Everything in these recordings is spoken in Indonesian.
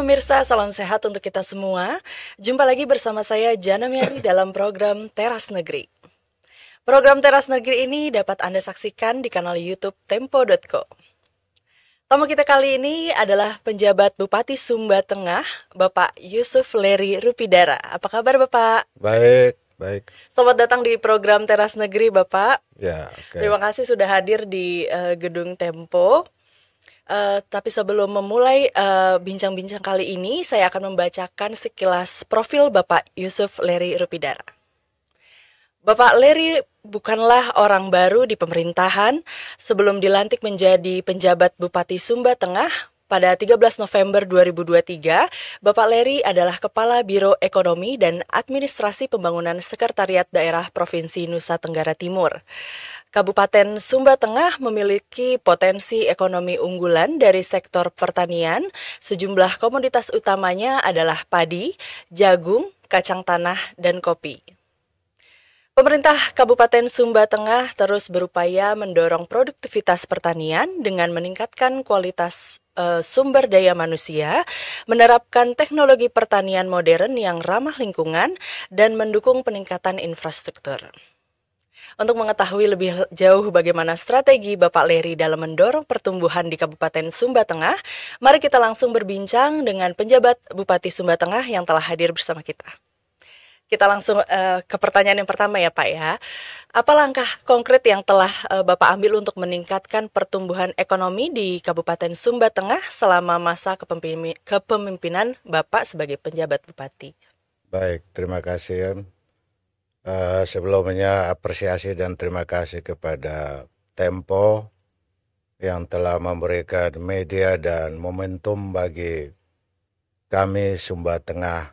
pemirsa, salam sehat untuk kita semua. Jumpa lagi bersama saya Jana Miari dalam program Teras Negeri. Program Teras Negeri ini dapat Anda saksikan di kanal YouTube Tempo.co. Tamu kita kali ini adalah penjabat Bupati Sumba Tengah, Bapak Yusuf Leri Rupidara. Apa kabar Bapak? Baik, baik. Selamat datang di program Teras Negeri Bapak. Ya, oke. Terima kasih sudah hadir di Gedung Tempo. Tapi sebelum memulai bincang-bincang kali ini, saya akan membacakan sekilas profil Bapak Yusuf Leri Rupidara. Bapak Leri bukanlah orang baru di pemerintahan. Sebelum dilantik menjadi penjabat Bupati Sumba Tengah pada 13 November 2023, Bapak Leri adalah Kepala Biro Ekonomi dan Administrasi Pembangunan Sekretariat Daerah Provinsi Nusa Tenggara Timur. Kabupaten Sumba Tengah memiliki potensi ekonomi unggulan dari sektor pertanian. Sejumlah komoditas utamanya adalah padi, jagung, kacang tanah, dan kopi. Pemerintah Kabupaten Sumba Tengah terus berupaya mendorong produktivitas pertanian dengan meningkatkan kualitas sumber daya manusia, menerapkan teknologi pertanian modern yang ramah lingkungan, dan mendukung peningkatan infrastruktur. Untuk mengetahui lebih jauh bagaimana strategi Bapak Leri dalam mendorong pertumbuhan di Kabupaten Sumba Tengah, mari kita langsung berbincang dengan penjabat Bupati Sumba Tengah yang telah hadir bersama kita. Kita langsung ke pertanyaan yang pertama ya Pak ya. Apa langkah konkret yang telah Bapak ambil untuk meningkatkan pertumbuhan ekonomi di Kabupaten Sumba Tengah selama masa kepemimpinan Bapak sebagai penjabat Bupati? Baik, terima kasih. Sebelumnya apresiasi dan terima kasih kepada Tempo yang telah memberikan media dan momentum bagi kami Sumba Tengah,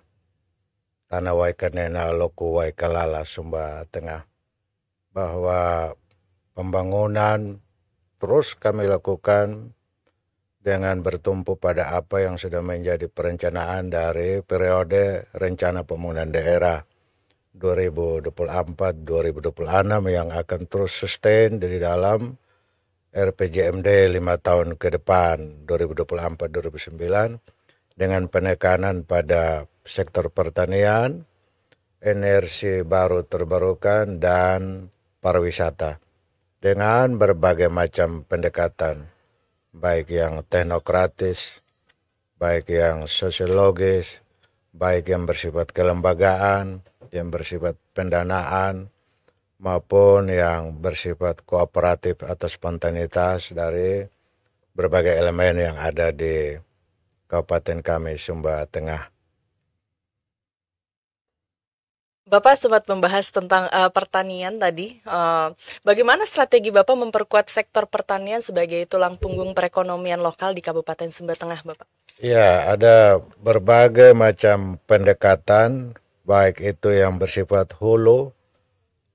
Tanah Waikanena Loku Waikalala Sumba Tengah, bahwa pembangunan terus kami lakukan dengan bertumpu pada apa yang sudah menjadi perencanaan dari periode rencana pembangunan daerah 2024-2026 yang akan terus sustain di dalam RPJMD 5 tahun ke depan 2024-2029 dengan penekanan pada sektor pertanian, energi baru terbarukan, dan pariwisata dengan berbagai macam pendekatan, baik yang teknokratis, baik yang sosiologis, baik yang bersifat kelembagaan, yang bersifat pendanaan, maupun yang bersifat kooperatif atau spontanitas dari berbagai elemen yang ada di Kabupaten kami Sumba Tengah. Bapak sempat membahas tentang pertanian tadi. Bagaimana strategi Bapak memperkuat sektor pertanian sebagai tulang punggung perekonomian lokal di Kabupaten Sumba Tengah, Bapak? Ya, ada berbagai macam pendekatan, baik itu yang bersifat hulu,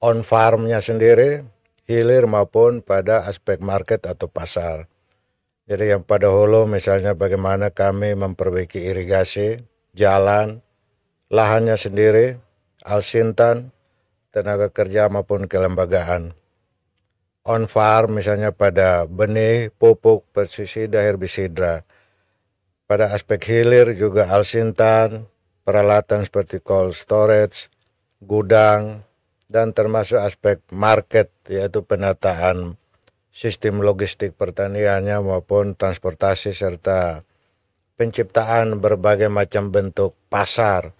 on farmnya sendiri, hilir maupun pada aspek market atau pasar. Jadi yang pada hulu misalnya bagaimana kami memperbaiki irigasi, jalan, lahannya sendiri, alsintan, tenaga kerja maupun kelembagaan. On farm misalnya pada benih, pupuk, pestisida, herbisida. Pada aspek hilir juga alsintan, peralatan seperti cold storage, gudang, dan termasuk aspek market yaitu penataan sistem logistik pertaniannya maupun transportasi serta penciptaan berbagai macam bentuk pasar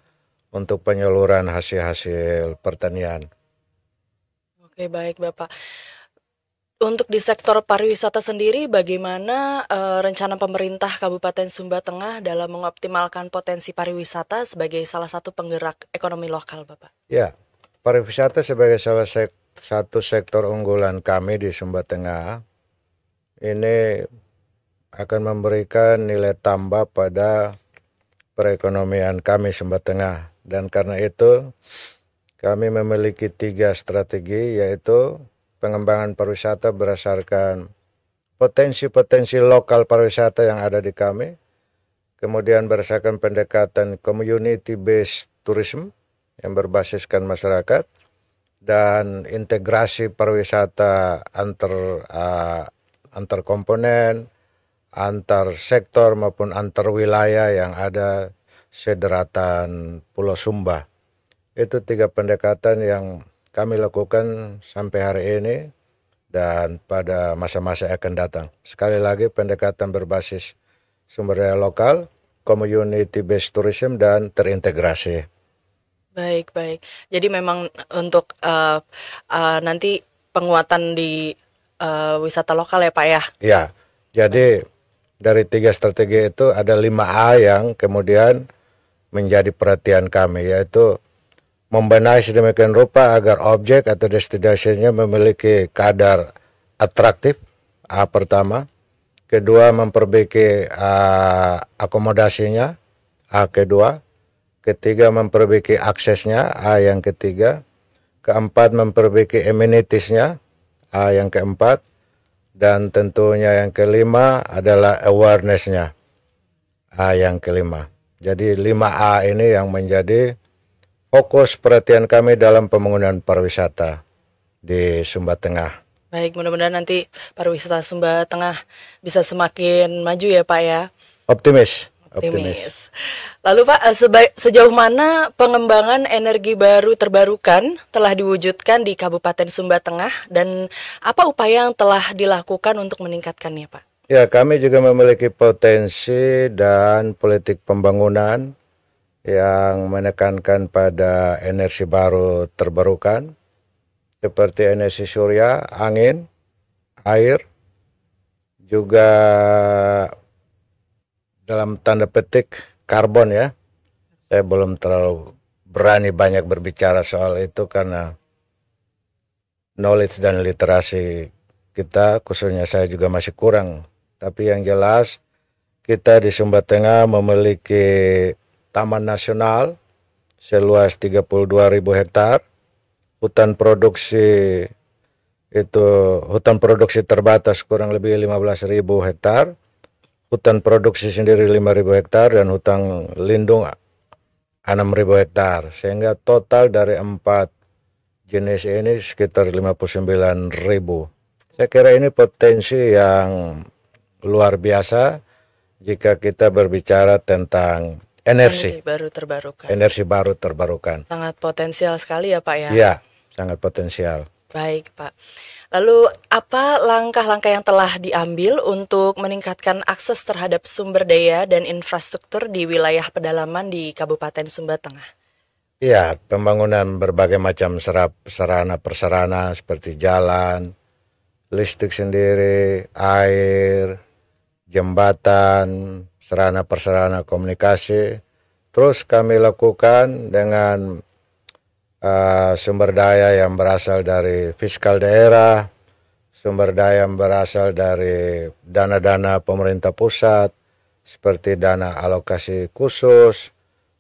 untuk penyaluran hasil-hasil pertanian. Oke, baik Bapak. Untuk di sektor pariwisata sendiri, bagaimana rencana pemerintah Kabupaten Sumba Tengah dalam mengoptimalkan potensi pariwisata sebagai salah satu penggerak ekonomi lokal, Bapak? Ya, pariwisata sebagai salah satu sektor unggulan kami di Sumba Tengah ini akan memberikan nilai tambah pada perekonomian kami Sumba Tengah, dan karena itu kami memiliki 3 strategi, yaitu pengembangan pariwisata berdasarkan potensi-potensi lokal pariwisata yang ada di kami, kemudian berdasarkan pendekatan community based tourism yang berbasiskan masyarakat, dan integrasi pariwisata antar komponen, antar sektor maupun antar wilayah yang ada sederatan Pulau Sumba. Itu 3 pendekatan yang kami lakukan sampai hari ini dan pada masa-masa yang akan datang. Sekali lagi pendekatan berbasis sumber daya lokal, community based tourism, dan terintegrasi. Baik, baik. Jadi memang untuk nanti penguatan di wisata lokal ya Pak ya? Ya, jadi dari 3 strategi itu ada 5A yang kemudian menjadi perhatian kami, yaitu membenahi sedemikian rupa agar objek atau destinasinya memiliki kadar atraktif, A pertama. Kedua, memperbaiki akomodasinya, A kedua. Ketiga, memperbaiki aksesnya, A yang ketiga. Keempat, memperbaiki amenitiesnya, A yang keempat. Dan tentunya yang kelima adalah awarenessnya, A yang kelima. Jadi 5A ini yang menjadi fokus perhatian kami dalam pembangunan pariwisata di Sumba Tengah. Baik, mudah-mudahan nanti pariwisata Sumba Tengah bisa semakin maju ya Pak ya. Optimis. Lalu Pak, sejauh mana pengembangan energi baru terbarukan telah diwujudkan di Kabupaten Sumba Tengah dan apa upaya yang telah dilakukan untuk meningkatkannya Pak? Ya, kami juga memiliki potensi dan politik pembangunan yang menekankan pada energi baru terbarukan seperti energi surya, angin, air, juga dalam tanda petik karbon ya. Saya belum terlalu berani banyak berbicara soal itu karena knowledge dan literasi kita, khususnya saya juga masih kurang. Tapi yang jelas kita di Sumba Tengah memiliki taman nasional seluas 32.000 hektar, hutan produksi terbatas kurang lebih 15.000 hektar, hutan produksi sendiri 5.000 hektar, dan hutan lindung 6.000 hektar. Sehingga total dari 4 jenis ini sekitar 59.000. Saya kira ini potensi yang luar biasa jika kita berbicara tentang energi baru terbarukan. Sangat potensial sekali ya Pak ya? Iya, sangat potensial. Baik Pak. Lalu apa langkah-langkah yang telah diambil untuk meningkatkan akses terhadap sumber daya dan infrastruktur di wilayah pedalaman di Kabupaten Sumba Tengah? Iya, pembangunan berbagai macam sarana prasarana seperti jalan, listrik sendiri, air, jembatan, sarana prasarana komunikasi. Terus kami lakukan dengan sumber daya yang berasal dari fiskal daerah, sumber daya yang berasal dari dana-dana pemerintah pusat, seperti dana alokasi khusus,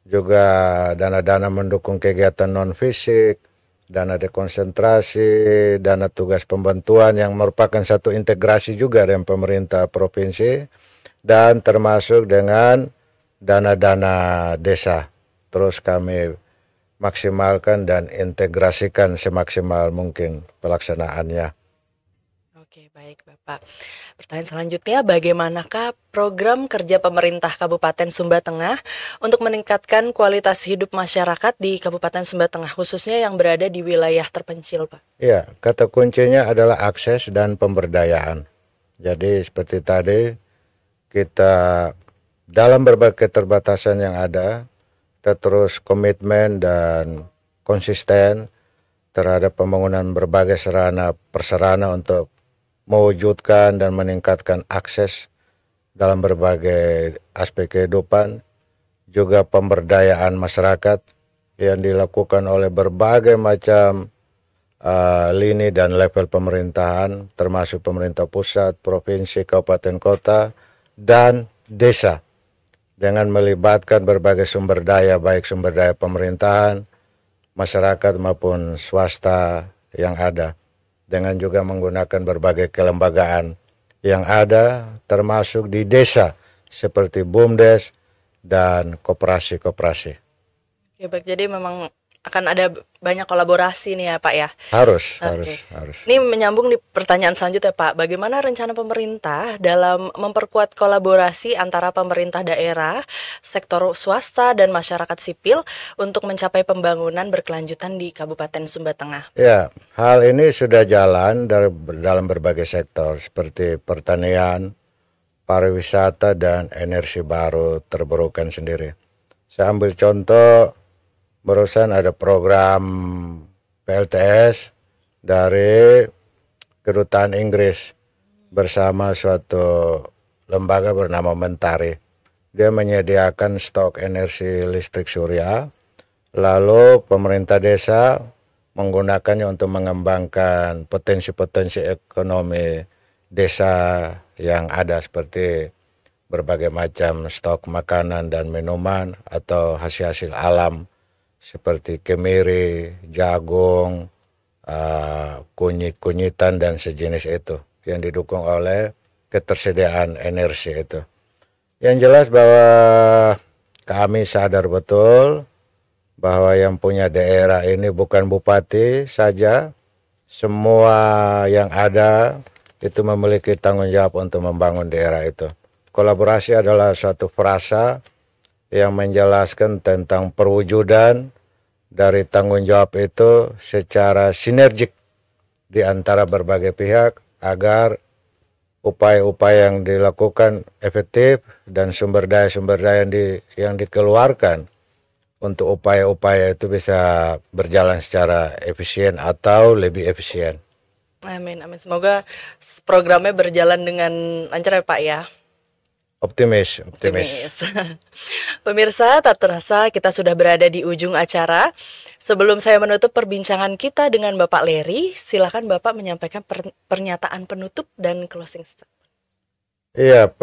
juga dana-dana mendukung kegiatan non-fisik, dana dekonsentrasi, dana tugas pembantuan yang merupakan satu integrasi juga dengan pemerintah provinsi, dan termasuk dengan dana-dana desa. Terus kami maksimalkan dan integrasikan semaksimal mungkin pelaksanaannya. Oke, baik Bapak. Pertanyaan selanjutnya, bagaimanakah program kerja pemerintah Kabupaten Sumba Tengah untuk meningkatkan kualitas hidup masyarakat di Kabupaten Sumba Tengah, khususnya yang berada di wilayah terpencil, Pak? Ya, kata kuncinya adalah akses dan pemberdayaan. Jadi seperti tadi, kita dalam berbagai keterbatasan yang ada, kita terus komitmen dan konsisten terhadap pembangunan berbagai sarana prasarana untuk mewujudkan dan meningkatkan akses dalam berbagai aspek kehidupan, juga pemberdayaan masyarakat yang dilakukan oleh berbagai macam lini dan level pemerintahan, termasuk pemerintah pusat, provinsi, kabupaten, kota, dan desa, dengan melibatkan berbagai sumber daya, baik sumber daya pemerintahan, masyarakat maupun swasta yang ada, dengan juga menggunakan berbagai kelembagaan yang ada, termasuk di desa seperti BUMDes dan koperasi-koperasi. Ya, baik. Jadi memang akan ada banyak kolaborasi nih ya Pak ya. Harus. Ini menyambung di pertanyaan selanjutnya Pak. Bagaimana rencana pemerintah dalam memperkuat kolaborasi antara pemerintah daerah, sektor swasta dan masyarakat sipil untuk mencapai pembangunan berkelanjutan di Kabupaten Sumba Tengah? Ya, hal ini sudah jalan dalam berbagai sektor seperti pertanian, pariwisata dan energi baru terbarukan sendiri. Saya ambil contoh, barusan ada program PLTS dari Kedutaan Inggris bersama suatu lembaga bernama Mentari. Dia menyediakan stok energi listrik surya, lalu pemerintah desa menggunakannya untuk mengembangkan potensi-potensi ekonomi desa yang ada seperti berbagai macam stok makanan dan minuman atau hasil-hasil alam seperti kemiri, jagung, kunyit-kunyitan dan sejenis itu yang didukung oleh ketersediaan energi itu. Yang jelas bahwa kami sadar betul bahwa yang punya daerah ini bukan bupati saja, semua yang ada itu memiliki tanggung jawab untuk membangun daerah itu. Kolaborasi adalah suatu frasa yang menjelaskan tentang perwujudan dari tanggung jawab itu secara sinergik di antara berbagai pihak agar upaya-upaya yang dilakukan efektif dan sumber daya yang dikeluarkan untuk upaya-upaya itu bisa berjalan secara efisien atau lebih efisien. Amin. Semoga programnya berjalan dengan lancar ya Pak ya. Optimis. Pemirsa, tak terasa kita sudah berada di ujung acara. Sebelum saya menutup perbincangan kita dengan Bapak Lery, silakan Bapak menyampaikan pernyataan penutup dan closing statement. Iya,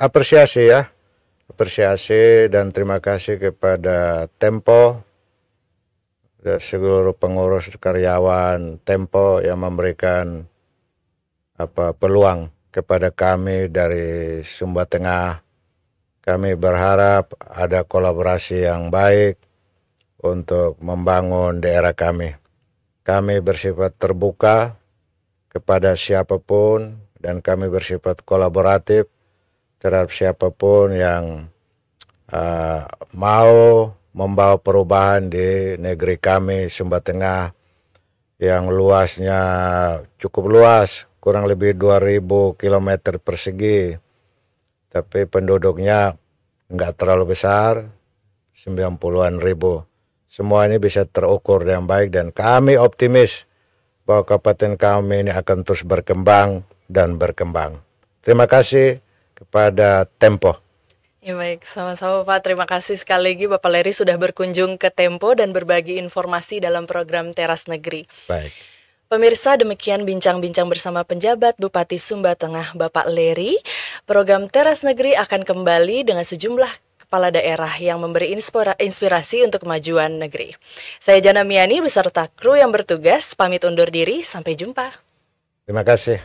apresiasi dan terima kasih kepada Tempo dan seluruh pengurus karyawan Tempo yang memberikan peluang kepada kami dari Sumba Tengah. Kami berharap ada kolaborasi yang baik untuk membangun daerah kami. Kami bersifat terbuka kepada siapapun dan kami bersifat kolaboratif terhadap siapapun yang mau membawa perubahan di negeri kami Sumba Tengah yang luasnya cukup luas, kurang lebih 2.000 km persegi, tapi penduduknya nggak terlalu besar, 90-an ribu. Semua ini bisa terukur dengan baik dan kami optimis bahwa kabupaten kami ini akan terus berkembang dan berkembang. Terima kasih kepada Tempo. Ya baik, sama-sama Pak. Terima kasih sekali lagi Bapak Lery sudah berkunjung ke Tempo dan berbagi informasi dalam program Teras Negeri. Baik. Pemirsa, demikian bincang-bincang bersama penjabat Bupati Sumba Tengah Bapak Lery. Program Teras Negeri akan kembali dengan sejumlah kepala daerah yang memberi inspirasi untuk kemajuan negeri. Saya Jana Miani beserta kru yang bertugas pamit undur diri. Sampai jumpa. Terima kasih.